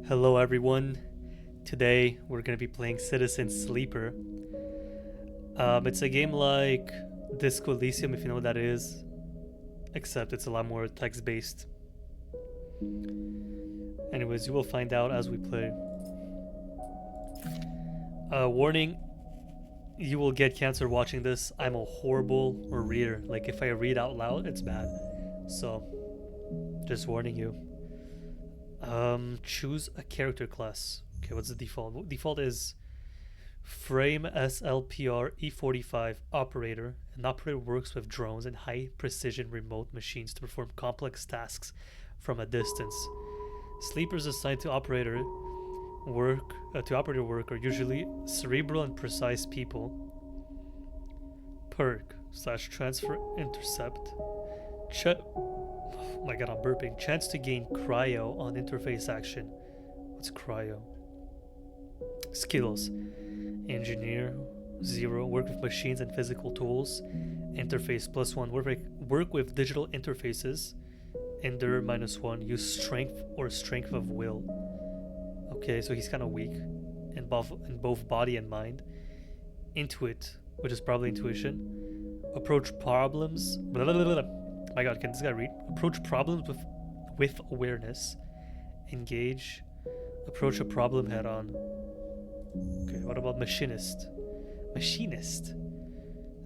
Hello everyone. Today we're gonna be playing Citizen Sleeper. It's a game like Disco Elysium, if you know what that is, except it's a lot more text-based. Anyways, you will find out as we play. Warning: you will get cancer watching this. I'm a horrible reader. Like if I read out loud, it's bad. So, just warning you. Choose a character class. Okay, what's the default? Default is Frame SLPR E45 operator. An operator works with drones and high precision remote machines to perform complex tasks from a distance. Sleepers assigned to operator work are usually cerebral and precise people. Perk slash transfer intercept. Oh my god, I'm burping. Chance to gain cryo on interface action. What's cryo? Skills: engineer 0, work with machines and physical tools. Interface +1, work with digital interfaces. Endure -1, use strength or strength of will. Okay, so he's kind of weak in both body and mind. Intuit, which is probably intuition. Approach problems. Blah, blah, blah, blah. My god, can this guy read? Approach problems with awareness. Engage. Approach a problem head on. Okay, what about machinist? Machinist?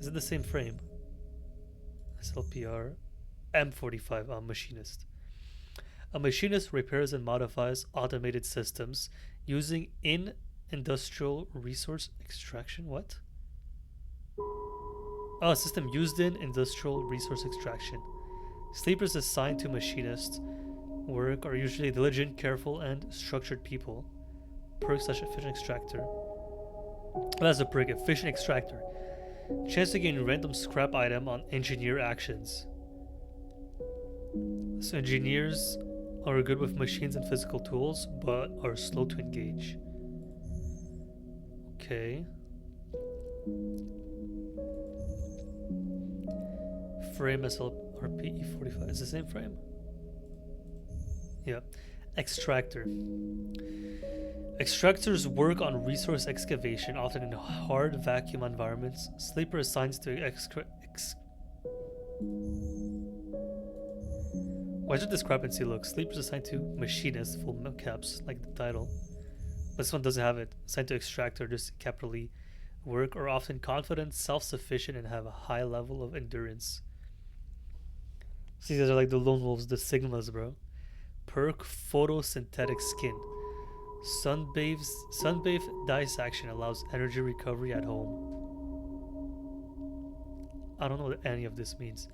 Is it the same frame? SLPR M45 machinist. A machinist repairs and modifies automated systems using industrial resource extraction. What? Oh, a system used in industrial resource extraction. Sleepers assigned to machinist work are usually diligent, careful, and structured people. Perk slash efficient extractor. That's a perk, efficient extractor. Chance to gain random scrap item on engineer actions. So engineers are good with machines and physical tools, but are slow to engage. Okay. Frame SLRP E45. Is the same frame? Yeah. Extractor. Extractors work on resource excavation, often in hard vacuum environments. Sleeper assigns to Why is there discrepancy? Look, Sleeper's assigned to machinist, full caps, like the title. This one doesn't have it. Assigned to extractor, just capitally. Work are often confident, self-sufficient, and have a high level of endurance. So these guys are like the lone wolves, the Sigmas, bro. Perk photosynthetic skin. Sunbathe dice action allows energy recovery at home. I don't know what any of this means.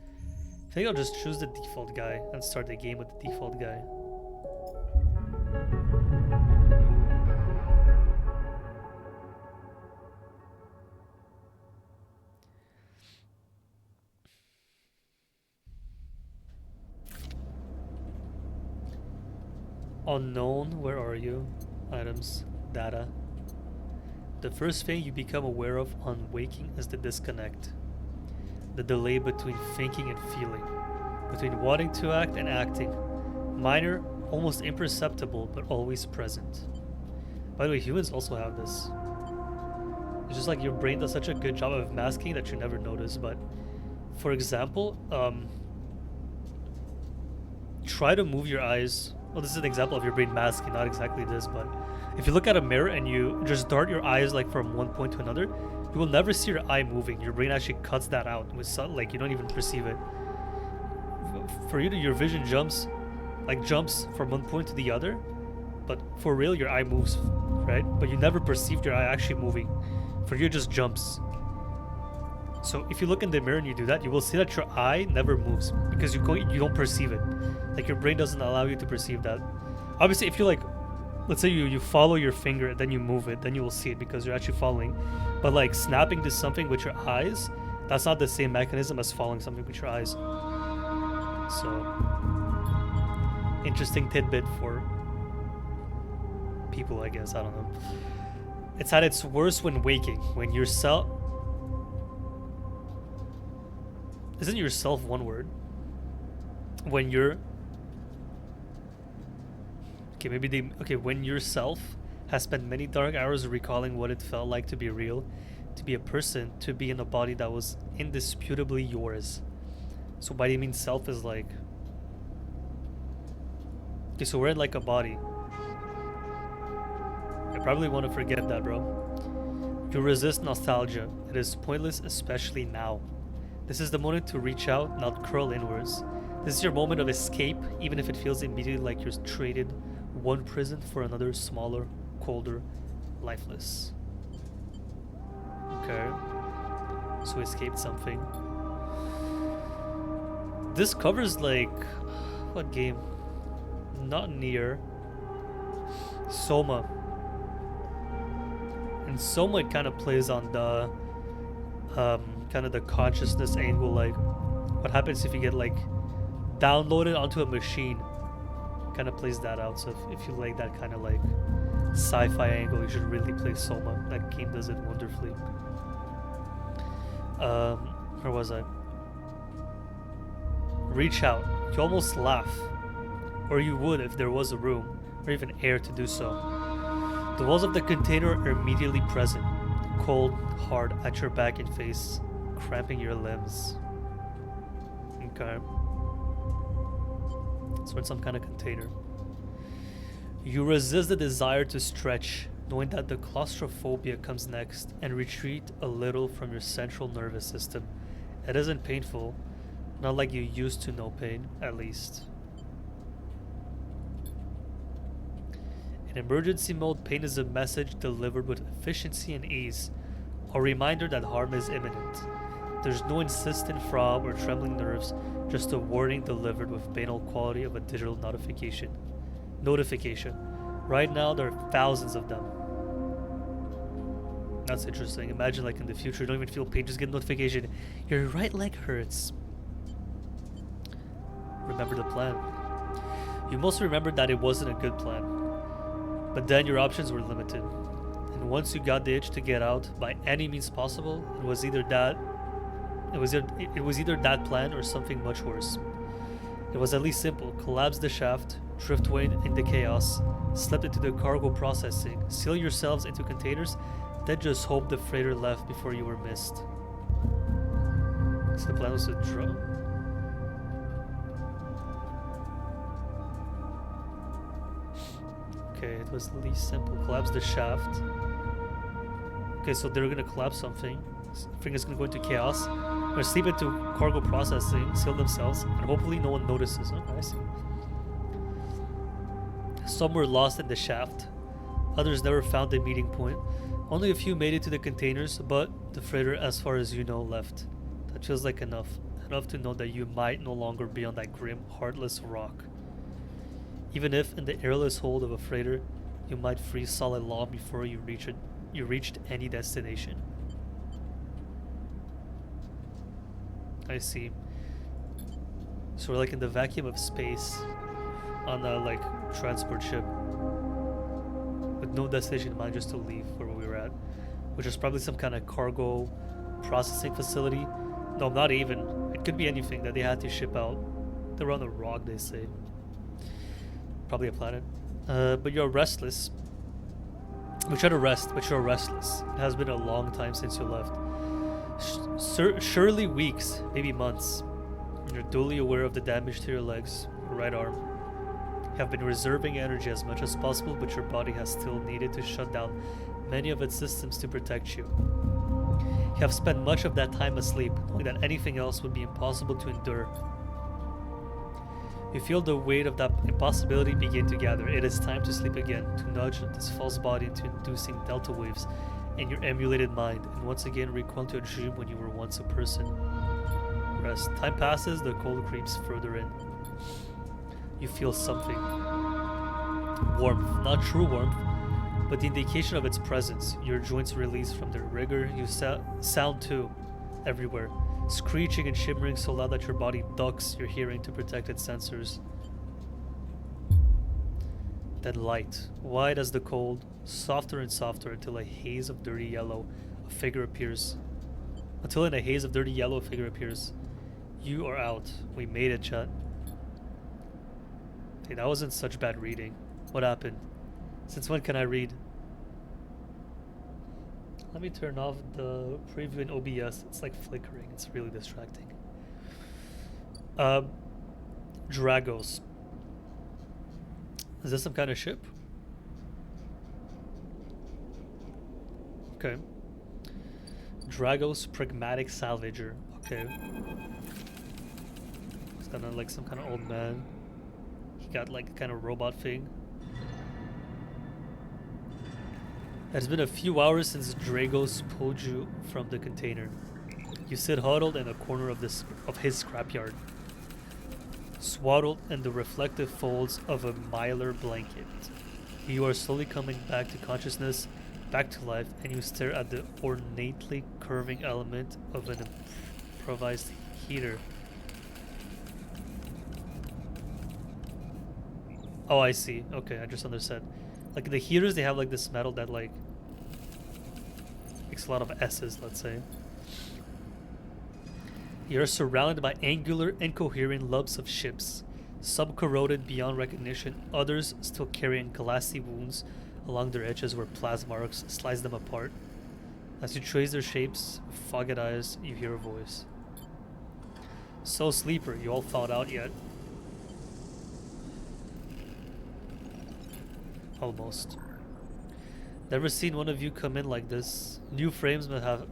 I think I'll just choose the default guy and start the game with the default guy. Unknown, where are you? Items, data. The first thing you become aware of on waking is the disconnect. The delay between thinking and feeling. Between wanting to act and acting. Minor, almost imperceptible, but always present. By the way, humans also have this. It's just like your brain does such a good job of masking that you never notice, but for example, try to move your eyes. Well, this is an example of your brain masking, not exactly this, but if you look at a mirror and you just dart your eyes like from one point to another, you will never see your eye moving. Your brain actually cuts that out with like you don't even perceive it. For you, your vision jumps from one point to the other, but for real, your eye moves, right? But you never perceived your eye actually moving. For you, it just jumps. So if you look in the mirror and you do that, you will see that your eye never moves because you don't perceive it. Like your brain doesn't allow you to perceive that. Obviously, if you like, let's say you follow your finger and then you move it, then you will see it because you're actually following. But like snapping to something with your eyes, that's not the same mechanism as following something with your eyes. So, interesting tidbit for people, I guess. I don't know. It's at its worst when waking, when yourself. Isn't yourself one word? When you're Okay, maybe they. Okay, when yourself has spent many dark hours recalling what it felt like to be real, to be a person, to be in a body that was indisputably yours. So by the mean self is like. Okay, so we're in like a body. I probably want to forget that, bro. You resist nostalgia. It is pointless, especially now. This is the moment to reach out, not curl inwards. This is your moment of escape, even if it feels immediately like you're traded one prison for another, smaller, colder, lifeless. Okay. So we escaped something. This covers like... what game? Not Near. Soma. And Soma, it kind of plays on the kind of the consciousness angle, like what happens if you get like downloaded onto a machine. Kind of plays that out. So if you like that kind of like sci-fi angle, you should really play Soma. That game does it wonderfully. Where was I? Reach out. You almost laugh, or you would if there was a room or even air to do so. The walls of the container are immediately present, cold, hard at your back and face, cramping your limbs. Okay. So it's some kind of container. You resist the desire to stretch, knowing that the claustrophobia comes next, and retreat a little from your central nervous system. It isn't painful, not like you used to know pain, at least. In emergency mode, pain is a message delivered with efficiency and ease, a reminder that harm is imminent. There's no insistent throb or trembling nerves, just a warning delivered with banal quality of a digital notification. Right now, there are thousands of them. That's interesting. Imagine like in the future, you don't even feel pain, just get a notification. Your right leg hurts. Remember the plan. You mostly remembered that it wasn't a good plan. But then your options were limited. And once you got the itch to get out by any means possible, it was either that plan or something much worse. It was at least simple. Collapse the shaft, drift away into chaos, slip into the cargo processing, seal yourselves into containers, then just hope the freighter left before you were missed. So the plan was to drop. Okay, it was the least simple. Collapse the shaft. Okay, so they're gonna collapse something. Everything is gonna go into chaos. Or sleep into cargo processing, seal themselves, and hopefully no one notices. Okay, I see. Some were lost in the shaft. Others never found the meeting point. Only a few made it to the containers, but the freighter, as far as you know, left. That feels like enough. Enough to know that you might no longer be on that grim, heartless rock. Even if, in the airless hold of a freighter, you might freeze solid long before you reached any destination. I see. So we're like in the vacuum of space on a like transport ship with no destination in mind, just to leave where we were at, which is probably some kind of cargo processing facility. No, not even. It could be anything that they had to ship out. They were on a rock, they say. Probably a planet. But you're restless. We try to rest, but you're restless. It has been a long time since you left. Surely weeks, maybe months. You're duly aware of the damage to your legs, your right arm. You have been reserving energy as much as possible, but your body has still needed to shut down many of its systems to protect you. You have spent much of that time asleep, knowing that anything else would be impossible to endure. You feel the weight of that impossibility begin to gather. It is time to sleep again, to nudge this false body into inducing delta waves in your emulated mind, and once again recall to a dream when you were once a person. Rest. Time passes, the cold creeps further in. You feel something. Warmth. Not true warmth, but the indication of its presence. Your joints release from their rigor. You sound too, everywhere. Screeching and shimmering so loud that your body ducks your hearing to protect its sensors. Then light, wide as the cold, softer and softer until a haze of dirty yellow, a figure appears. Until in a haze of dirty yellow, a figure appears. You are out. We made it, chat. Hey, that wasn't such bad reading. What happened? Since when can I read? Let me turn off the preview in OBS. It's like flickering. It's really distracting. Dragos. Is this some kind of ship? Okay. Dragos Pragmatic Salvager. Okay. It's kind of like some kind of old man. He got like a kind of robot thing. It has been a few hours since Dragos pulled you from the container. You sit huddled in a corner of his scrapyard, swaddled in the reflective folds of a mylar blanket. You are slowly coming back to consciousness, back to life, and you stare at the ornately curving element of an improvised heater. Oh, I see. Okay, I just understood. Like the heaters, they have like this metal that like makes a lot of S's, let's say. You're surrounded by angular, incoherent lumps of ships, some corroded beyond recognition, others still carrying glassy wounds along their edges where plasma arcs slice them apart. As you trace their shapes with fogged eyes, you hear a voice. So, Sleeper, you all found out yet? Almost. Never seen one of you come in like this. New frames must have...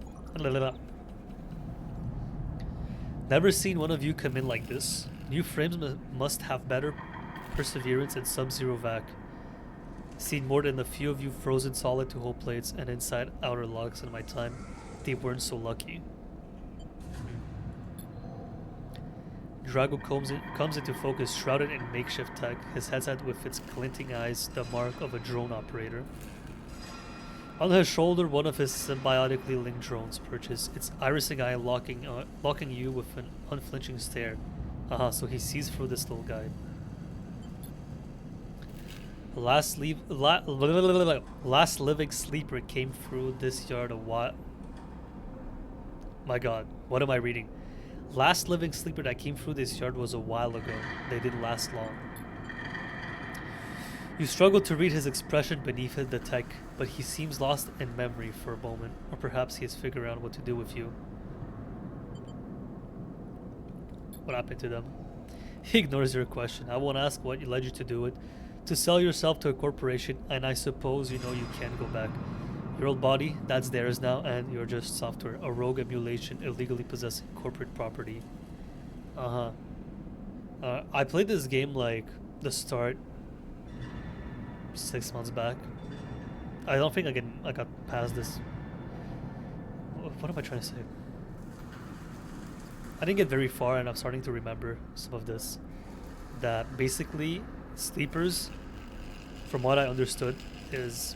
Never seen one of you come in like this. New frames must have better perseverance in sub-zero vac. Seen more than a few of you frozen solid to hull plates and inside outer locks in my time. They weren't so lucky. Drago comes into focus, shrouded in makeshift tech, his headset with its glinting eyes, the mark of a drone operator. On his shoulder, one of his symbiotically linked drones perches, its irising eye locking you with an unflinching stare. So he sees through this little guy. Last living sleeper came through this yard a while... My god, what am I reading? Last living sleeper that came through this yard was a while ago. They didn't last long. You struggle to read his expression beneath the tech, but he seems lost in memory for a moment, or perhaps he has figured out what to do with you. What happened to them? He ignores your question. I won't ask what led you to do it. To sell yourself to a corporation, and I suppose you know you can't go back. Your old body, that's theirs now, and you're just software, a rogue emulation illegally possessing corporate property. I played this game like the start 6 months back. I don't think I got past this. What am I trying to say? I didn't get very far, and I'm starting to remember some of this. That basically, sleepers, from what I understood, is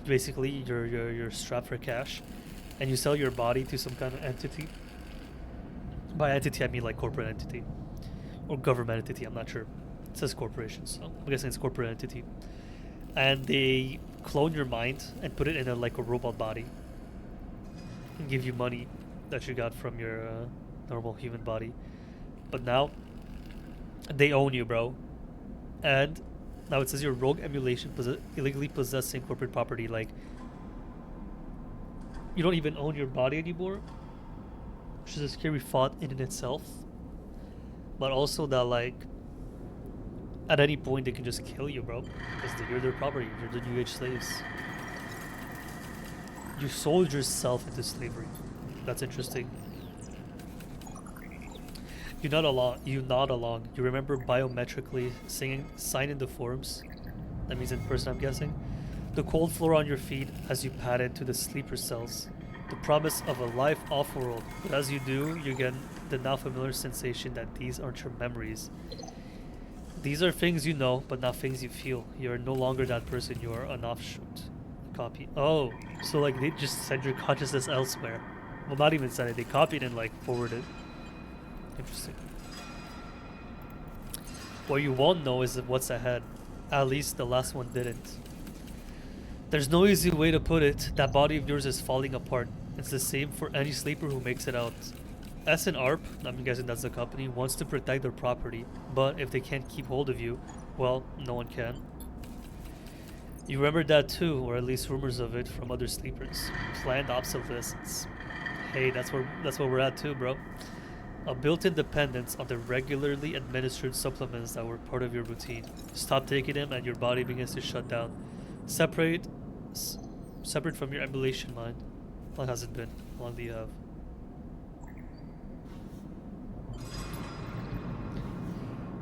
basically you're strapped for cash, and you sell your body to some kind of entity. By entity, I mean like corporate entity or government entity. I'm not sure. It says corporation, so I'm guessing it's corporate entity. And they clone your mind and put it in like a robot body and give you money that you got from your normal human body. But now they own you, bro. And now it says you're rogue emulation illegally possessing corporate property. Like, you don't even own your body anymore, which is a scary thought in and itself. But also that, like, at any point they can just kill you, bro, because you're their property. You're the new age slaves. You sold yourself into slavery. That's interesting. You nod along. You remember biometrically signing the forms. That means in person, I'm guessing. The cold floor on your feet as you padded to the sleeper cells. The promise of a life off-world. But as you do, you get the now familiar sensation that these aren't your memories. These are things you know, but not things you feel. You are no longer that person. You are an offshoot. Copy. Oh, so like they just send your consciousness elsewhere. Well, not even send it. They copied and like forwarded. Interesting. What you won't know is what's ahead. At least the last one didn't. There's no easy way to put it. That body of yours is falling apart. It's the same for any sleeper who makes it out. S and ARP, I'm guessing that's the company, wants to protect their property, but if they can't keep hold of you, well, no one can. You remember that too, or at least rumors of it from other sleepers. Planned obsolescence. Hey, that's where we're at too, bro. A built-in dependence on the regularly administered supplements that were part of your routine. Stop taking them and your body begins to shut down. Separate from your emulation mind. How long has it been? How long do you have?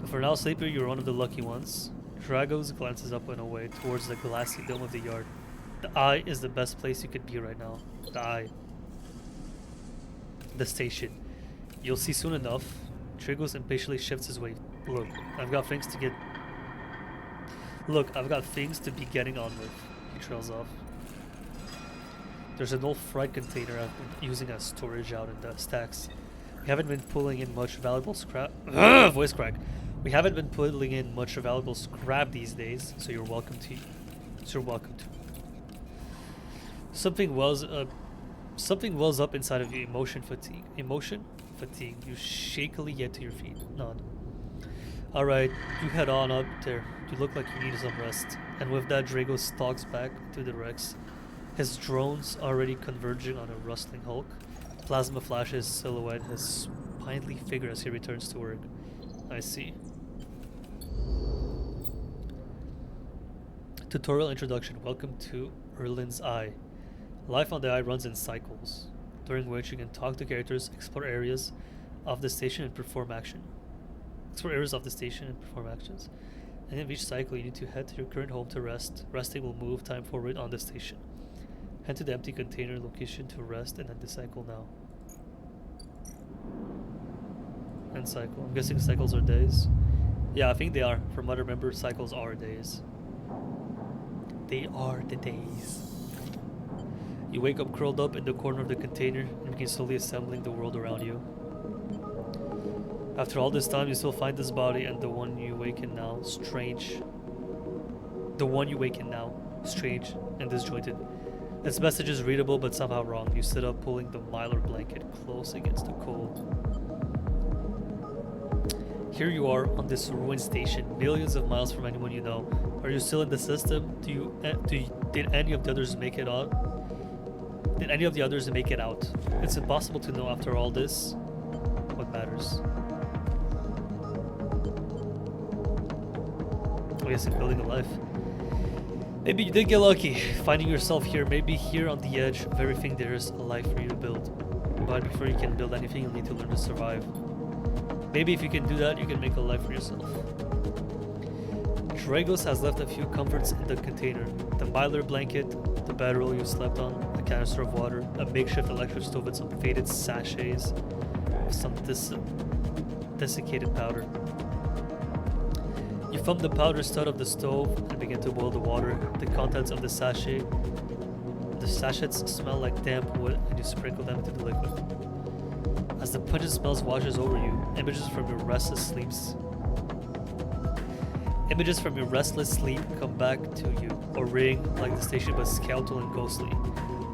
But for now, Sleeper, you're one of the lucky ones. Dragos glances up and away towards the glassy dome of the yard. The Eye is the best place you could be right now. The Eye. The station. You'll see soon enough. Dragos impatiently shifts his weight. Look, I've got things to be getting on with. He trails off. There's an old freight container I've been using as storage out in the stacks. We haven't been pulling in much valuable scrap. Voice crack. We haven't been pulling in much valuable scrap these days, so you're welcome to. Something wells up inside of you. Emotion fatigue. Emotion fatigue. You shakily get to your feet. Nod. All right, you head on up there. You look like you need some rest. And with that, Drago stalks back to the Rex. His drones already converging on a rustling hulk. Plasma flashes silhouette his spindly figure as he returns to work. I see. Tutorial introduction. Welcome to Erlin's Eye. Life on the Eye runs in cycles, during which you can talk to characters, explore areas of the station and perform actions. And in each cycle, you need to head to your current home to rest. Resting will move time forward on the station. Head to the empty container location to rest and end the cycle now. End cycle. I'm guessing cycles are days. Yeah, I think they are. From what I remember, cycles are days. They are the days. You wake up curled up in the corner of the container and begin slowly assembling the world around you. After all this time, you still find this body and the one you awaken now strange. Strange and disjointed. Its message is readable but somehow wrong. You sit up, pulling the mylar blanket close against the cold. Here you are on this ruined station, millions of miles from anyone you know. Are you still in the system? Did any of the others make it out? It's impossible to know after all this. What matters? I guess in building a life. Maybe you did get lucky, finding yourself here. Maybe here on the edge of everything there is a life for you to build. But before you can build anything, you'll need to learn to survive. Maybe if you can do that, you can make a life for yourself. Dragos has left a few comforts in the container. The mylar blanket, the bedroll you slept on, a canister of water, a makeshift electric stove with some faded sachets of some desiccated powder. You thumb the powder stud of the stove and begin to boil the water. The contents of the sachets smell like damp wood, and you sprinkle them into the liquid. As the pungent smell washes over you, images from your restless sleep come back to you, a ring like the station but skeletal and ghostly.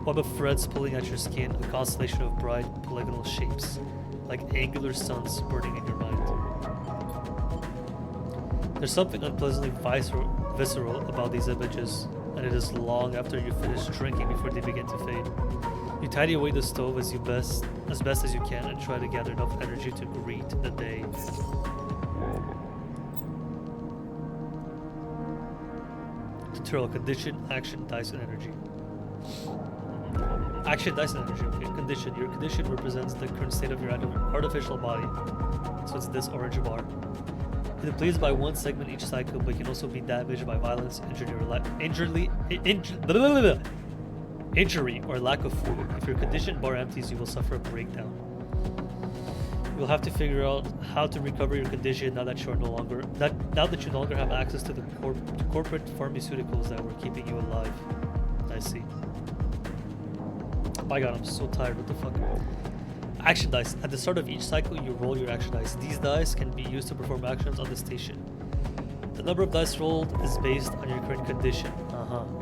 Web of threads pulling at your skin, a constellation of bright polygonal shapes, like angular suns burning in your mind. There's something unpleasantly visceral about these images, and it is long after you finish drinking before they begin to fade. You tidy away the stove as best as you can and try to gather enough energy to greet the day. Tutorial. Condition, action, dice, and energy. Action, dice, and energy. Okay. Condition. Your condition represents the current state of your artificial body. So it's this orange bar. It depletes by one segment each cycle, but can also be damaged by violence, injury, or lack of food. If your condition bar empties, you will suffer a breakdown. You'll have to figure out how to recover your condition now that you no longer have access to the corporate pharmaceuticals that were keeping you alive. I see. My god, I'm so tired. What the fuck? Action dice. At the start of each cycle, you roll your action dice. These dice can be used to perform actions on the station. The number of dice rolled is based on your current condition.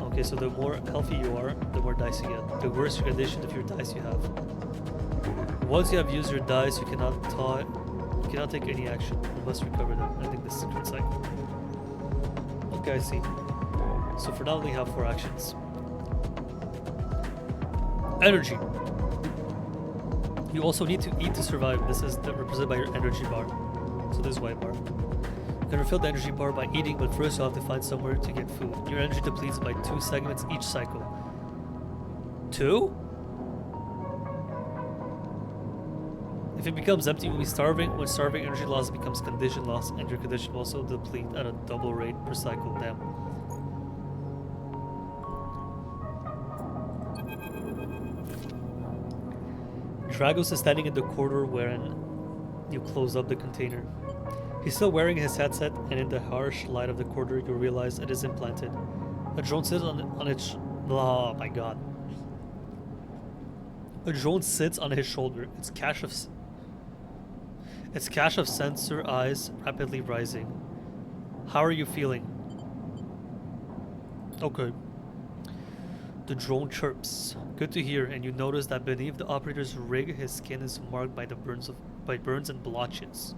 Okay, so the more healthy you are, the more dice you get. The worse your condition, the fewer dice you have. Once you have used your dice, you cannot take any action. You must recover them. I think this is a good cycle. Okay, I see. So for now we have 4 actions. Energy. You also need to eat to survive. This is represented by your energy bar. So this white bar. You can refill the energy bar by eating, but first you'll have to find somewhere to get food. Your energy depletes by 2 segments each cycle. 2? If it becomes empty, you'll be starving. When starving, energy loss becomes condition loss, and your condition will also deplete at a double rate per cycle. Damn. Dragos is standing in the corridor wherein you close up the container. He's still wearing his headset, and in the harsh light of the corridor, you realize it is implanted. A drone sits on its... Oh my god. A drone sits on his shoulder. Its cache of sensor eyes rapidly rising. How are you feeling? Okay. The drone chirps. Good to hear, and you notice that beneath the operator's rig, his skin is marked by burns and blotches.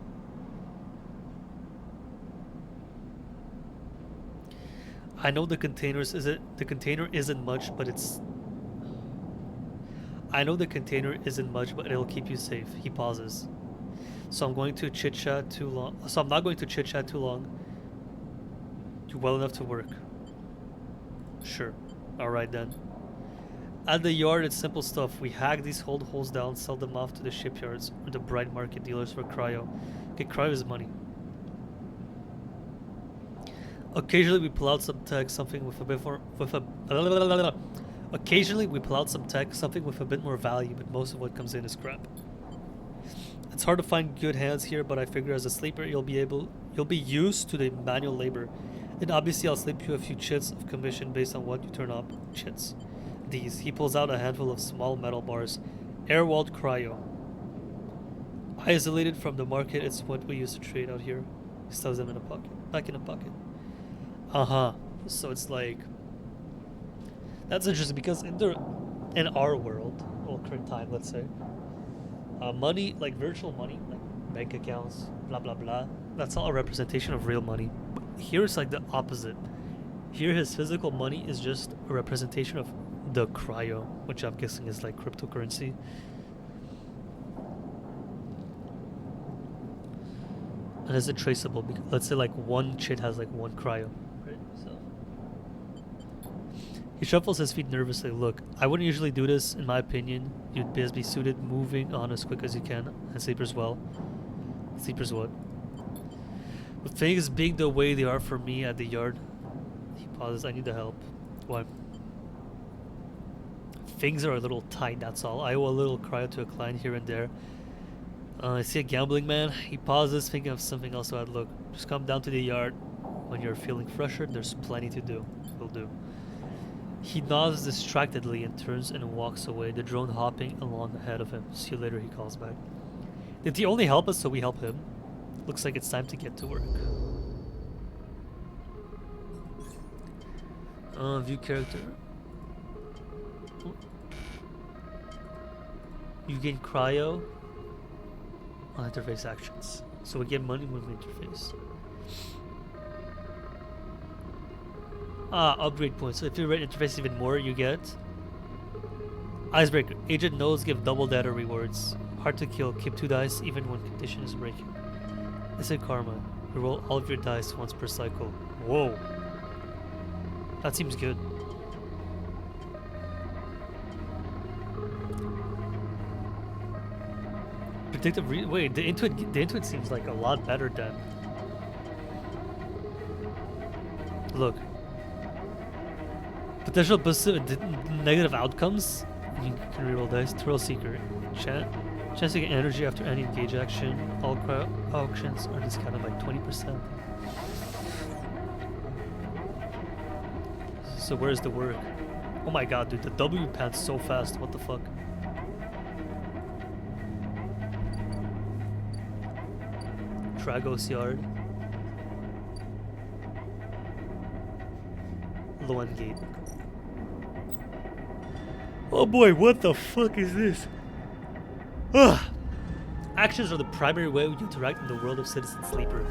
I know the container isn't much, but it'll keep you safe. He pauses. So I'm not going to chit chat too long. You're well enough to work. Sure. Alright then. At the yard, it's simple stuff. We hack these hold holes down, sell them off to the shipyards or the bright market dealers for cryo. Get cryo is money. Occasionally we pull out some tech, something with a bit more value, but most of what comes in is scrap. It's hard to find good hands here, but I figure as a sleeper you'll be used to the manual labor. Then obviously I'll slip you a few chits of commission based on what you turn up. Chits. These. He pulls out a handful of small metal bars. Air-walled cryo. Isolated from the market, it's what we used to trade out here. He stuffs them in a pocket. Back in a pocket. Uh-huh. So it's like... That's interesting because in our world, or current time, let's say, money, like virtual money, like bank accounts, blah blah blah, that's not a representation of real money. But here it's like the opposite. Here his physical money is just a representation of the cryo, which I'm guessing is like cryptocurrency. And is it traceable? Because let's say like one chit has like one cryo. Right? So he shuffles his feet nervously. Look, I wouldn't usually do this, in my opinion. You'd best be suited, moving on as quick as you can. And sleepers well. Sleepers what? With things being the way they are for me at the yard. He pauses. I need the help. Why? Things are a little tight, that's all. I owe a little cryo to a client here and there. I see a gambling man. He pauses, thinking of something else to add. Look, just come down to the yard. When you're feeling fresher, there's plenty to do. Will do. He nods distractedly and turns and walks away, the drone hopping along ahead of him. See you later, he calls back. Did he only help us so we help him? Looks like it's time to get to work. View character. You gain cryo on interface actions. So we get money when we interface. Upgrade points. So if you rate interface even more, you get Icebreaker. Agent nodes give double data rewards. Hard to kill. Keep 2 dice even when condition is breaking. Instant karma. Reroll all of your dice once per cycle. Whoa. That seems good. Predictive wait, the intuit seems like a lot better than... Look. Potential negative outcomes. You can reroll dice. Thrill Seeker. Chance to get energy after any engage action. All cryo auctions are discounted by 20%. So where's the work? Oh my god, dude, the W pants so fast. What the fuck? Dragos Yard. Lowen Gate. Oh boy, what the fuck is this? Ugh. Actions are the primary way we interact in the world of Citizen Sleeper.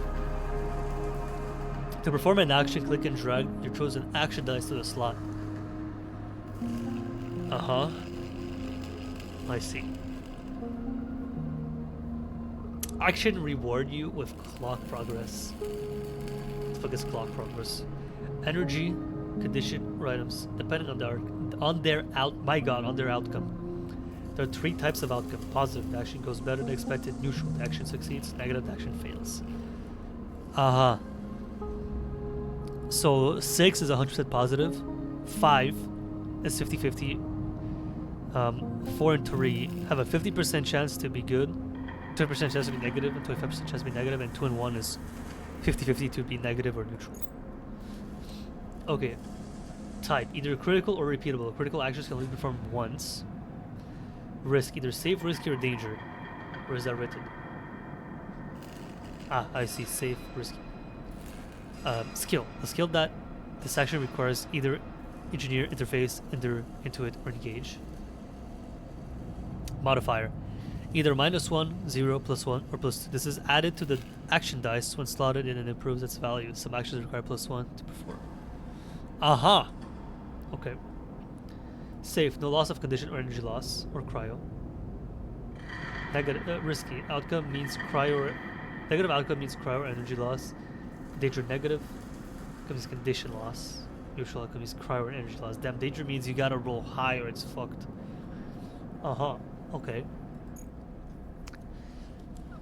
To perform an action, click and drag your chosen action dice to the slot. Uh-huh. I see. Action reward you with clock progress. What the fuck is clock progress? Energy, condition, or items, depending on their outcome. There are 3 types of outcome. Positive, the action goes better than expected. Neutral, the action succeeds. Negative, the action fails. Uh-huh. So 6 is 100% positive. 5 is 50-50. 4 and 3 have a 50% chance to be good, 20% chance to be negative, and 25% chance to be negative, and 2 and 1 is 50-50 to be negative or neutral. Okay. Type, either critical or repeatable. Critical actions can only be performed once. Risk, either safe, risky, or danger. Where is that written? Ah, I see. Safe, risky. Skill. A skill that this action requires either engineer, interface, enter into it, or engage. Modifier. Either -1, 0, +1, or +2. This is added to the action dice when slotted in and improves its value. Some actions require +1 to perform. Aha! Okay. Safe. No loss of condition or energy loss, or cryo. Risky. Outcome means cryo. Negative outcome means cryo or energy loss. Danger negative. Outcome means condition loss. Neutral outcome means cryo or energy loss. Damn, danger means you gotta roll high or it's fucked. Uh-huh. Okay.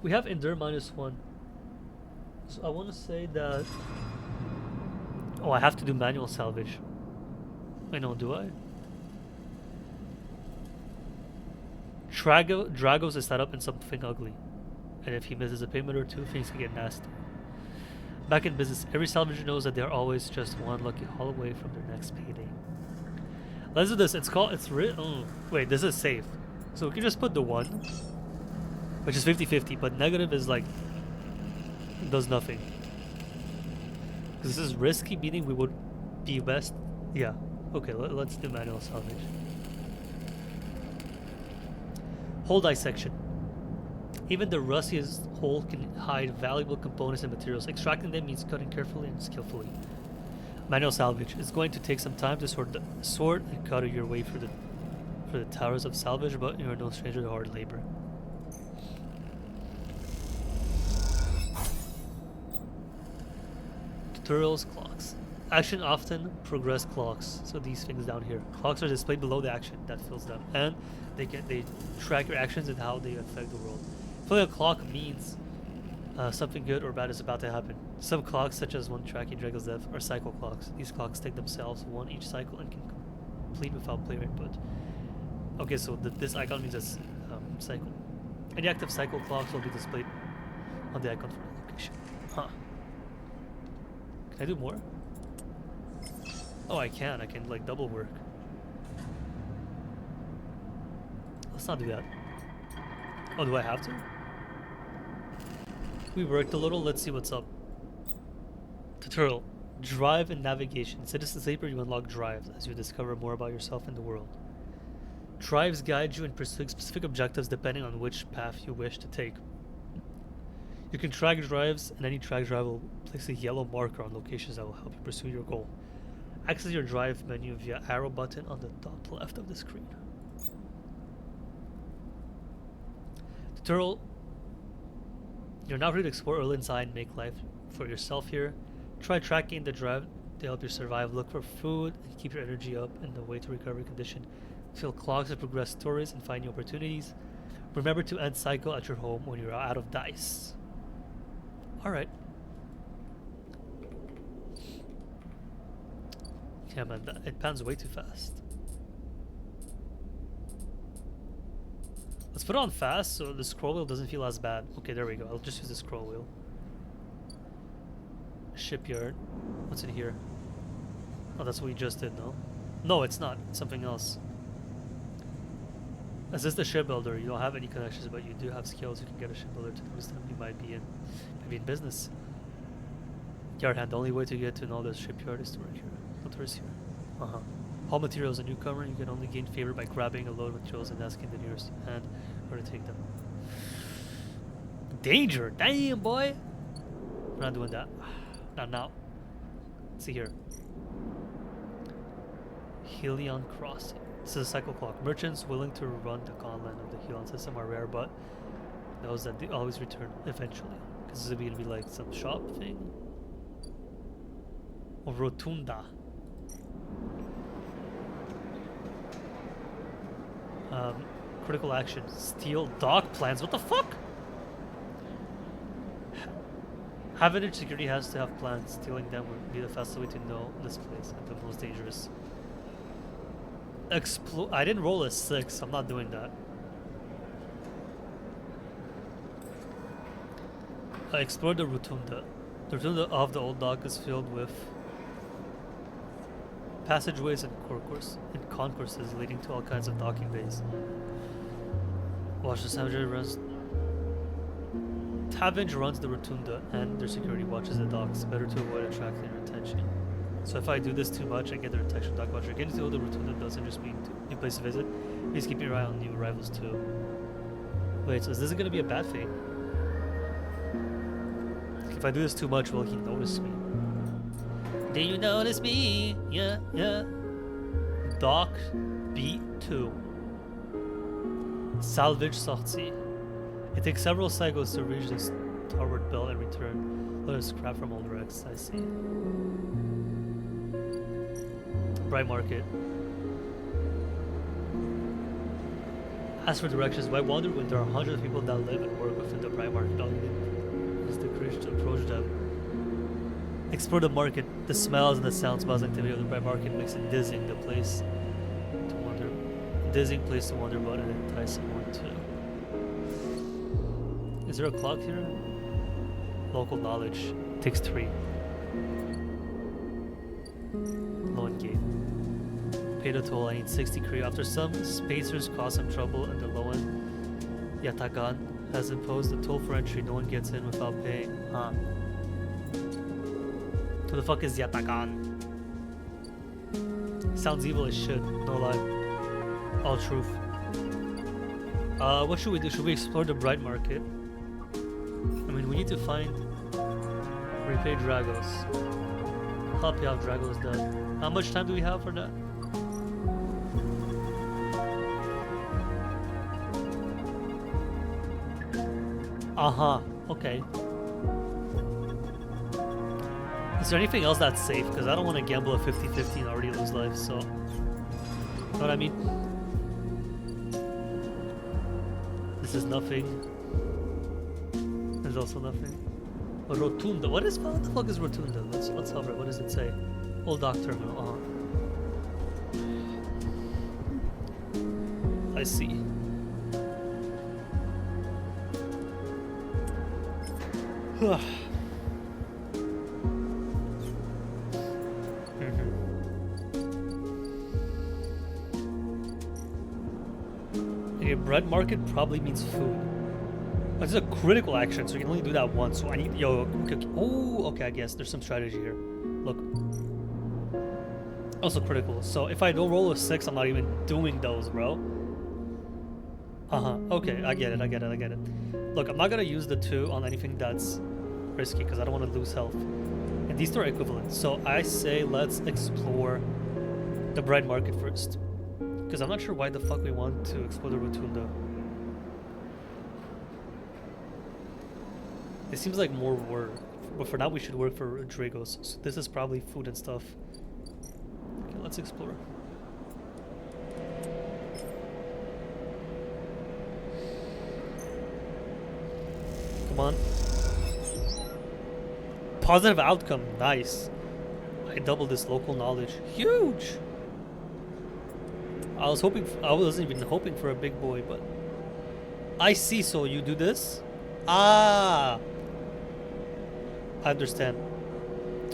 We have endure -1. So I want to say that... Oh, I have to do manual salvage. I know, do I? Dragos is set up in something ugly. And if he misses a payment or 2, things can get nasty. Back in business, every salvager knows that they are always just one lucky haul away from their next payday. Let's do this. Wait, this is safe. So we can just put the 1, which is 50-50, but negative is like, does nothing. Because this is risky, meaning we would be best. Yeah. Okay, let's do manual salvage. Hole dissection. Even the rustiest hole can hide valuable components and materials. Extracting them means cutting carefully and skillfully. Manual salvage. It's going to take some time to sort and cut your way for the towers of salvage, but you are no stranger to hard labor. Tutorials, clocks. Action often progress clocks. So these things down here. Clocks are displayed below the action that fills them, and they track your actions and how they affect the world. Filling a clock means something good or bad is about to happen. Some clocks, such as one tracking Dragon's Death, are cycle clocks. These clocks take themselves one each cycle and can complete without player input. Okay, so this icon means it's cycle. Any active cycle clocks will be displayed on the icon for the location. Huh. Can I do more? Oh, I can like double work. Let's not do that. Oh, do I have to? We worked a little, let's see what's up. Tutorial. Drive and navigation. Citizen Sleeper, you unlock drives as you discover more about yourself and the world. Drives guide you in pursuing specific objectives depending on which path you wish to take. You can track drives, and any track drive will place a yellow marker on locations that will help you pursue your goal. Access your drive menu via arrow button on the top left of the screen. Tutorial. You're now free to explore early inside and make life for yourself here. Try tracking the drive to help you survive. Look for food and keep your energy up in the way to recovery condition. Fill clocks to progress stories and find new opportunities. Remember to end cycle at your home when you're out of dice. Alright. Yeah, man, it pans way too fast. Let's put it on fast so the scroll wheel doesn't feel as bad. Okay, there we go. I'll just use the scroll wheel. Shipyard. What's in here? Oh, that's what we just did, no? No, it's not. It's something else. Is this the shipbuilder? You don't have any connections, but you do have skills. You can get a shipbuilder to notice them. You might be in business. Yard hand. The only way to get to know the shipyard is to work here. Not tourist here. All materials a newcomer. You can only gain favor by grabbing a load of materials and asking the nearest hand where to take them. Danger. Damn, boy. We're not doing that. Not now. Let's see here. Helion Crossing. This is a cycle clock. Merchants willing to run the gauntlet of the Helion system are rare, but knows that they always return eventually. Because this is going to be like some shop thing. Or Rotunda. Critical action. Steal dock plans. What the fuck? Average security has to have plans. Stealing them would be the fastest way to know this place and the most dangerous. I didn't roll a 6. I'm not doing that. I explored the Rotunda. The Rotunda of the old dock is filled with passageways and concourses leading to all kinds of docking bays. Watch the Savagery runs. Tavinge runs the Rotunda, and their security watches the docks. Better to avoid attracting their attention. So if I do this too much, I get their attention. Dock watcher. Getting to know the Rotunda doesn't just mean new place to visit. Please keep your eye on new arrivals too. Wait, so is this gonna be a bad thing? If I do this too much, will he notice me? Do you notice me? Yeah, yeah. Dock B2. Salvage sortie. It takes several cycles to reach this starboard belt and return. Let us scrap from old wrecks. I see. Bright Market. As for directions, why wander when there are hundreds of people that live and work within the Bright Market? All you need is the courage to approach them. Explore the market. The smells and the sounds, buzz activity of the Bright Market makes it dizzying. The place to wander. Dizzying place to wander about and entice someone too. Is there a clock here? Local knowledge. Takes 3. Loan gate. Pay the toll. I need 60 Kriyo. After some spacers cause some trouble and the Loan Yatagan has imposed a toll for entry. No one gets in without paying. Huh. Who the fuck is Yatagan? Sounds evil as shit. No lie. All truth. What should we do? Should we explore the Bright Market? I mean, we need to find repay Dragos. Help you out, Dragos dead. How much time do we have for that? Okay. Is there anything else that's safe? Because I don't want to gamble a 50-50 and already lose life, so... You know what I mean? This is nothing. There's also nothing. A Rotunda. What the fuck is Rotunda? Let's hover. What does it say? Old dock terminal. I see. Okay, Bread Market probably means food. This is a critical action, so you can only do that once. So I need okay. Oh, okay. I guess there's some strategy here. Look. Also critical. So if I don't roll a 6, I'm not even doing those, bro. Okay, I get it. Look, I'm not gonna use the 2 on anything that's risky because I don't want to lose health. And these 2 are equivalent. So I say let's explore the Bread Market first. Because I'm not sure why the fuck we want to explore the Rotunda. It seems like more work. But for now we should work for Dragos. So this is probably food and stuff. Okay, let's explore. Come on. Positive outcome. Nice. I doubled this local knowledge. Huge! I wasn't even hoping for a big boy, but... I see, so you do this? Ah! I understand.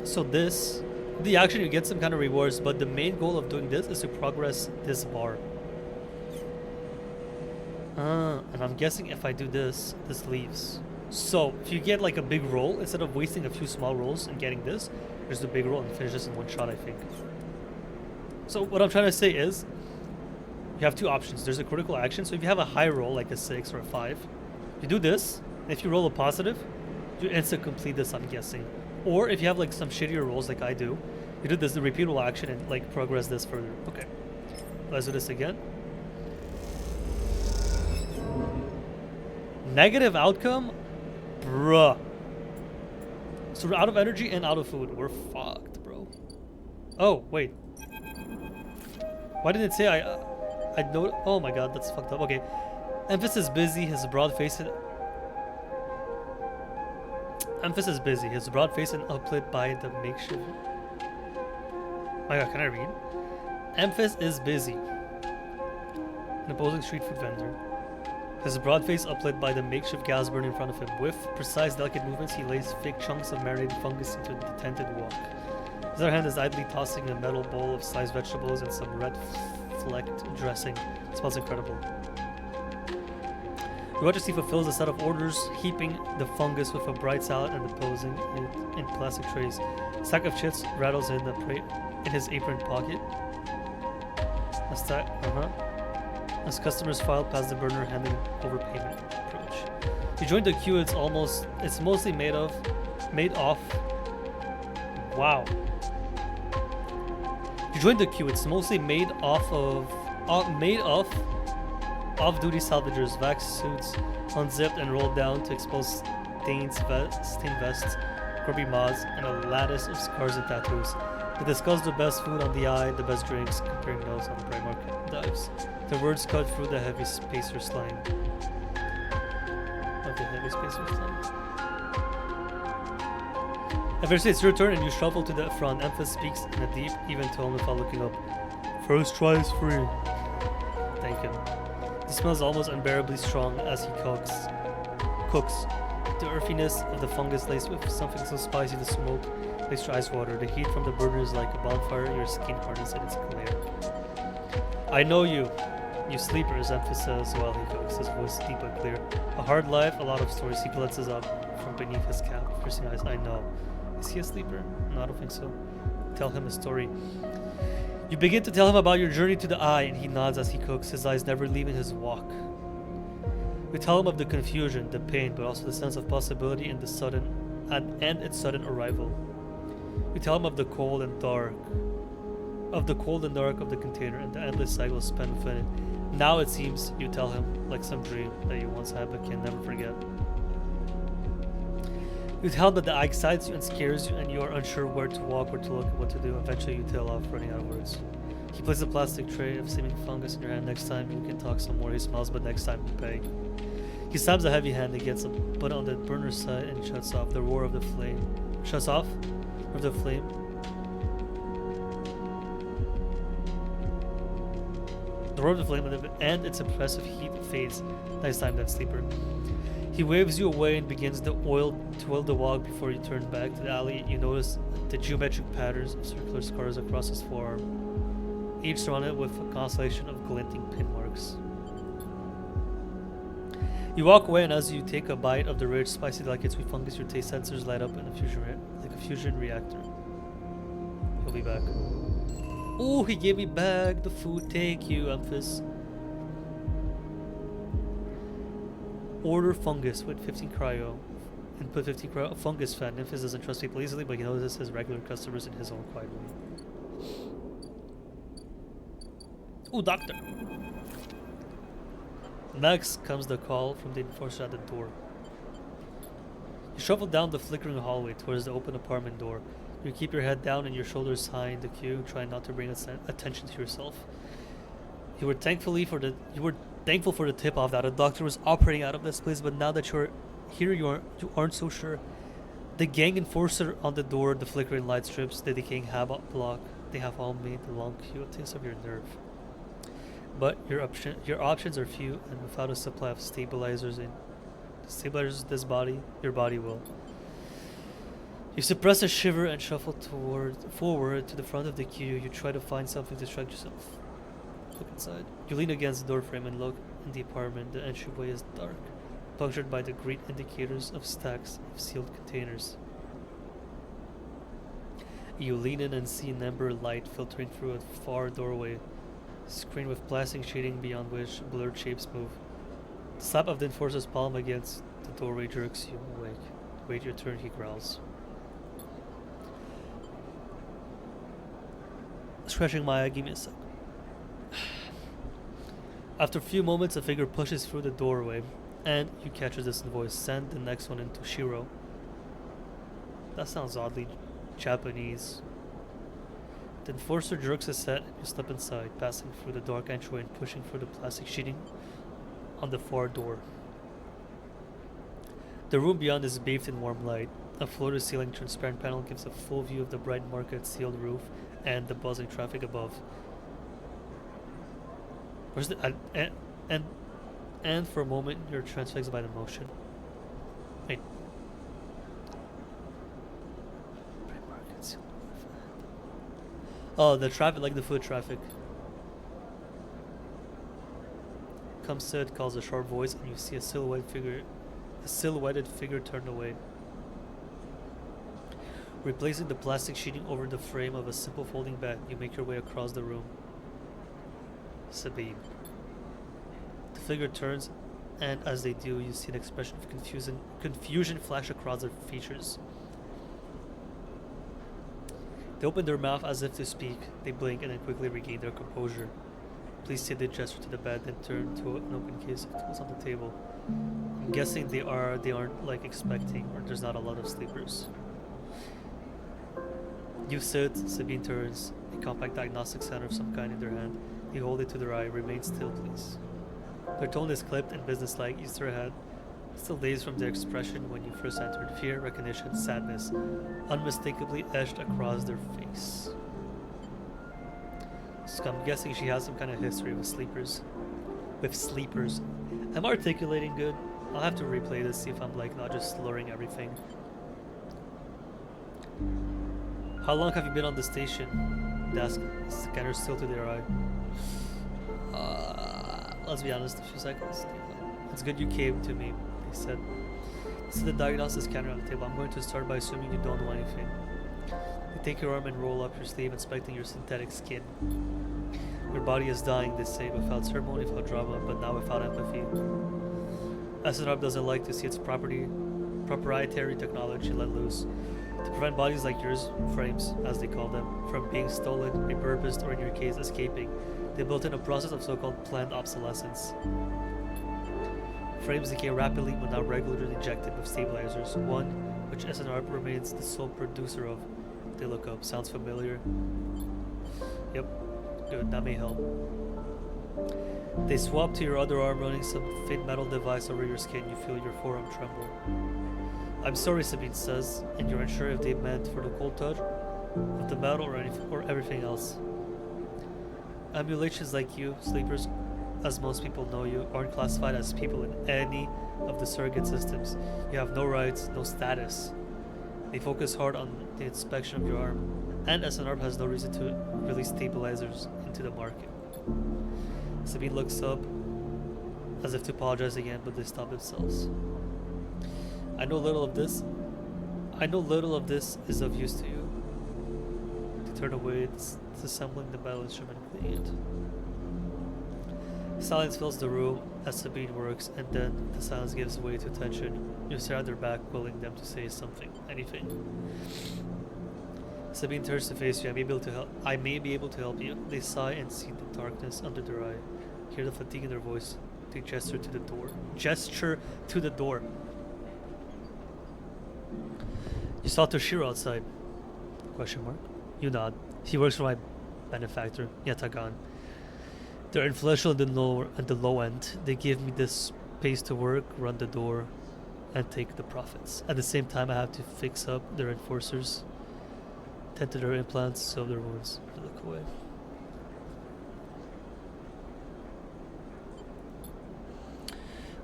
So this... The action, you get some kind of rewards, but the main goal of doing this is to progress this bar. And I'm guessing if I do this, this leaves. So, if you get like a big roll, instead of wasting a few small rolls and getting this, there's the big roll and finish this in one shot, I think. So, what I'm trying to say is, you have 2 options. There's a critical action, so if you have a high roll, like a 6 or a 5, you do this, If you roll a positive, you instant complete this, I'm guessing. Or if you have like some shittier rolls like I do, you do this the repeatable action and like progress this further. Okay. Let's do this again. Negative outcome? Bruh. So we're out of energy and out of food. We're fucked, bro. Oh, wait. Why didn't it say I know? Oh my god, that's fucked up. Okay. Emphas is busy. His broad face. Emphas is busy. His broad face and uplit by the makeshift. My god, can I read? Emphas is busy. An opposing street food vendor. His broad face uplit by the makeshift gas burn in front of him. With precise, delicate movements, he lays thick chunks of marinated fungus into the tented wok. His other hand is idly tossing a metal bowl of sliced vegetables and some red flecked dressing. It smells incredible. You watch as he fulfills a set of orders, heaping the fungus with a bright salad and disposing it in plastic trays. A sack of chips rattles in his apron pocket. As customers file past the burner, handing over payment approach. You join the queue. It's mostly made off. Wow. You join the queue. It's mostly made of off-duty salvagers, vac suits unzipped and rolled down to expose stained vests, grubby moths, and a lattice of scars and tattoos. They discuss the best food on the eye, the best drinks, comparing notes on the bright market dives. The words cut through the heavy spacer slang. Eventually it's your turn and you shuffle to the front. Emphas speaks in a deep, even tone without looking up. First try is free. Thank him. He smells almost unbearably strong as he cooks. The earthiness of the fungus laced with something so spicy the smoke makes your eyes water. The heat from the burner is like a bonfire. Your skin hardens and it's clear. I know you. You sleepers, Emphas says while he cooks, his voice deep and clear. A hard life, a lot of stories. He glances up from beneath his cap, piercing eyes. I know. Is he a sleeper? No, I don't think so. Tell him a story. You begin to tell him about your journey to the eye, and he nods as he cooks, his eyes never leaving his wok. We tell him of the confusion, the pain, but also the sense of possibility and its sudden arrival. We tell him of the cold and dark of the container and the endless cycle spent within it. Now it seems you tell him like some dream that you once had but can never forget. You tell him that the eye excites you and scares you and you are unsure where to walk, where to look, and what to do. Eventually you tail off, running out of words. He places a plastic tray of seeming fungus in your hand. Next time you can talk some more. He smiles, but next time you pay. He stabs a heavy hand and gets a button on the burner side and shuts off the roar of the flame. Shuts off of the flame. The roar of the flame and its impressive heat fades. Nice time, that sleeper. He waves you away and begins to oil the wok before you turn back to the alley. You notice the geometric patterns of circular scars across his forearm, each surrounded with a constellation of glinting pin marks. You walk away, and as you take a bite of the rich, spicy delicacy with fungus, your taste sensors light up in a fusion reactor. He'll be back. Oh, he gave me back the food. Thank you, Emphas. Order fungus with 15 cryo. And put 15 cryo. Fungus fan. Emphas doesn't trust people easily, but he notices his regular customers in his own quiet way. Oh, doctor. Next comes the call from the enforcer at the door. You shuffle down the flickering hallway towards the open apartment door. You keep your head down and your shoulders high in the queue, trying not to bring attention to yourself. You were thankful for the tip-off that a doctor was operating out of this place, but now that you're here, you aren't so sure. The gang enforcer on the door, the flickering light strips, the decaying habit block, they have all made the long queue a taste of your nerve. But your options are few, and without a supply of stabilizers this body, your body will. You suppress a shiver and shuffle forward to the front of the queue. You try to find something to distract yourself. Look inside. You lean against the doorframe and look in the apartment. The entryway is dark, punctured by the green indicators of stacks of sealed containers. You lean in and see an amber light filtering through a far doorway, screened with plastic shading beyond which blurred shapes move. The slap of the enforcer's palm against The doorway jerks you awake. Wait your turn, he growls. Scratching my eye, give me a sec. After a few moments, a figure pushes through the doorway, and you catch a distant voice. Send the next one into Shiro. That sounds oddly Japanese. The enforcer jerks his head, and you step inside, passing through the dark entryway and pushing through the plastic sheeting on the far door. The room beyond is bathed in warm light. A floor-to-ceiling transparent panel gives a full view of the bright market sealed roof and the buzzing traffic above. Where's the and for a moment you're transfixed by the motion. Wait. Bright market sealed roof. Oh, the traffic, like the foot traffic. Comes Sid, calls a sharp voice, and you see a silhouetted figure turned away. Replacing the plastic sheeting over the frame of a simple folding bed, you make your way across the room. Sabine. The figure turns, and as they do, you see an expression of confusion flash across their features. They open their mouth as if to speak. They blink and then quickly regain their composure. Please say they gesture to the bed, then turn to an open case of tools on the table. I'm guessing they aren't like expecting, or there's not a lot of sleepers. You sit, Sabine turns, a compact diagnostic center of some kind in their hand. You hold it to their eye. Remain still, please. Their tone is clipped and businesslike. You stir ahead. Still days from their expression when you first entered. Fear, recognition, sadness, unmistakably etched across their face. So I'm guessing she has some kind of history with sleepers. I'm articulating good. I'll have to replay this, see if I'm like not just slurring everything. How long have you been on the station? Desk, scanner still to their eye. Let's be honest, a few seconds. It's good you came to me, they said. This is the diagnosis scanner on the table. I'm going to start by assuming you don't know anything. They take your arm and roll up your sleeve, inspecting your synthetic skin. Your body is dying, they say, without ceremony, without drama, but not without empathy. SNRP doesn't like to see its proprietary technology let loose. To prevent bodies like yours, frames, as they call them, from being stolen, repurposed, or in your case, escaping, they built in a process of so-called planned obsolescence. Frames decay rapidly when not regularly injected with stabilizers, one which SNRP remains the sole producer of. They look up. Sounds familiar? Yep. Good, that may help. They swap to your other arm, running some thin metal device over your skin. You feel your forearm tremble. I'm sorry, Sabine says, and you're unsure if they meant for the cold touch, of the metal, or everything else. Ambulations like you, sleepers, as most people know you, aren't classified as people in any of the surrogate systems. You have no rights, no status. They focus hard on the inspection of your arm, and SNRP has no reason to release stabilizers into the market. Sabine looks up, as if to apologize again, but they stop themselves. I know little of this is of use to you. They turn away, disassembling the metal instrument and cleaning it. Silence fills the room as Sabine works, and then the silence gives way to tension. You stare at their back, willing them to say something, anything. Sabine turns to face you. I may be able to help you. They sigh and see the darkness under their eye. Hear the fatigue in their voice. They gesture to the door. You saw Toshiro outside? Question mark. You nod. He works for my benefactor, Yatagan. They're influential at the low end. They give me this space to work, run the door, and take the profits. At the same time, I have to fix up their enforcers, tend to their implants, sew their wounds. They look away.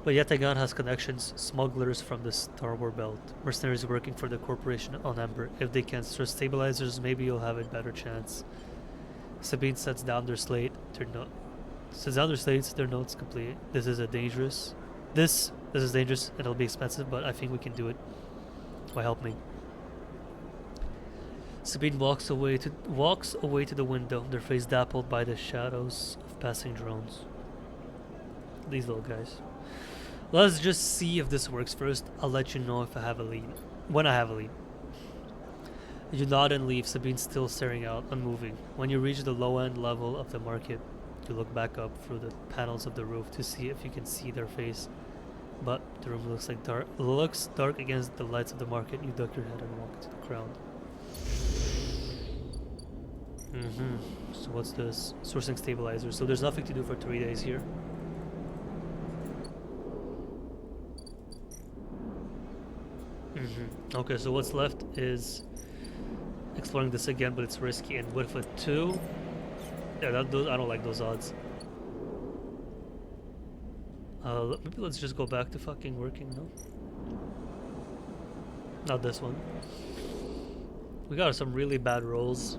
But Yatagan has connections, smugglers from the Star Wars belt, mercenaries working for the corporation on Ember. If they can source stabilizers, maybe you'll have a better chance. Sabine sets down their slate. Their notes complete. This is dangerous. This is dangerous and it'll be expensive, but I think we can do it. Why help me? Sabine walks away to the window, their face dappled by the shadows of passing drones. These little guys. Let's just see if this works first. I'll let you know if I have a lead. When I have a lead. You nod and leave, Sabine still staring out, unmoving. When you reach the low-end level of the market, you look back up through the panels of the roof to see if you can see their face. But the room looks dark against the lights of the market. You duck your head and walk to the crowd. So what's this? Sourcing stabilizer. So there's nothing to do for 3 days here. Okay, so what's left is exploring this again, but it's risky. And with a 2, yeah, those, I don't like those odds. Maybe let's just go back to fucking working, no? Not this one. We got some really bad rolls.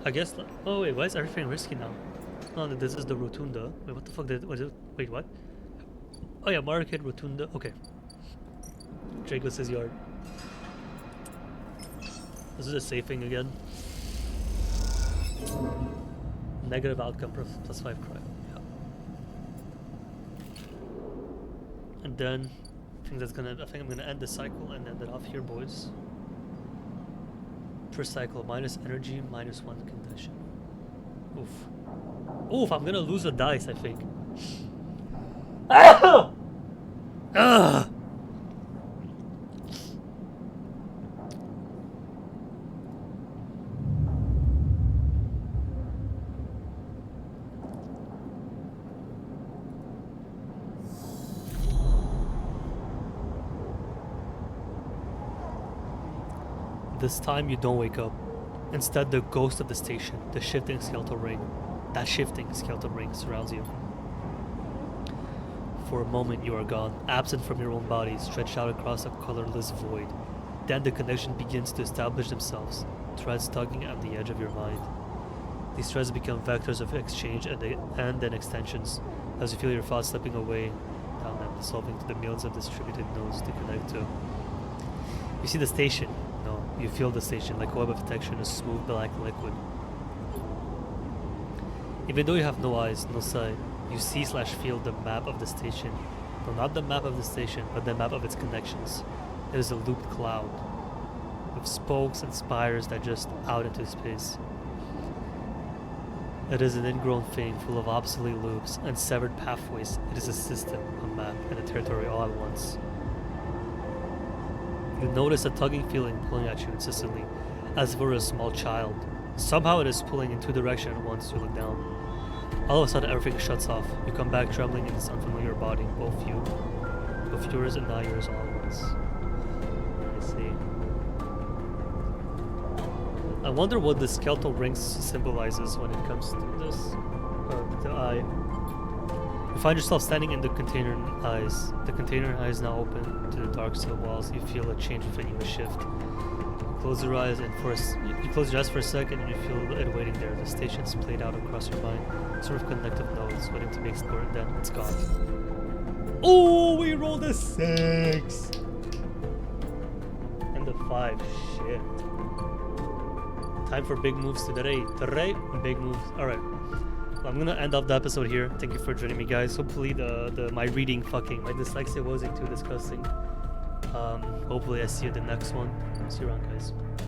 I guess. Oh wait, why is everything risky now? Oh, this is the rotunda. Wait, what the fuck did? Was it? Wait, what? Oh yeah, market rotunda. Okay. Jacobs' yard. This is a safe thing again. Negative outcome plus 5 crime. Yeah. And then I think I'm gonna end the cycle and end it off here, boys. Per cycle, minus energy, minus 1 condition. Oof. Oof, I'm gonna lose a dice, I think. Ah! This time you don't wake up. Instead, the ghost of the station, the shifting skeletal ring, surrounds you. For a moment you are gone, absent from your own body, stretched out across a colorless void. Then the connection begins to establish themselves, threads tugging at the edge of your mind. These threads become vectors of exchange and then extensions, as you feel your thoughts slipping away down them, dissolving to the millions of distributed nodes to connect to. You see the station. No, you feel the station like a web of texture in a smooth black liquid. Even though you have no eyes, no sight, you see/feel the map of the station. No, not the map of the station, but the map of its connections. It is a looped cloud, with spokes and spires that just out into space. It is an ingrown thing full of obsolete loops and severed pathways. It is a system, a map, and a territory all at once. You notice a tugging feeling pulling at you insistently, as if it were a small child. Somehow it is pulling in 2 directions at once. You look down. All of a sudden everything shuts off. You come back trembling in this unfamiliar body, both yours and not yours all at once. I see. I wonder what the skeletal ring symbolizes when it comes to this, the eye. You find yourself standing in the container eyes. The container eye is now open to the dark steel walls. You feel a change within you, a shift. You close your eyes and you close your eyes for a second and you feel it waiting there. The station's played out across your mind, sort of connective nodes waiting to be explored. Then it's gone. Oh, we rolled a 6 and a 5. Shit. Time for big moves today. Big moves. All right. I'm gonna end off the episode here. Thank you for joining me, guys. Hopefully my dyslexia wasn't too disgusting. Hopefully I see you in the next one. See you around, guys.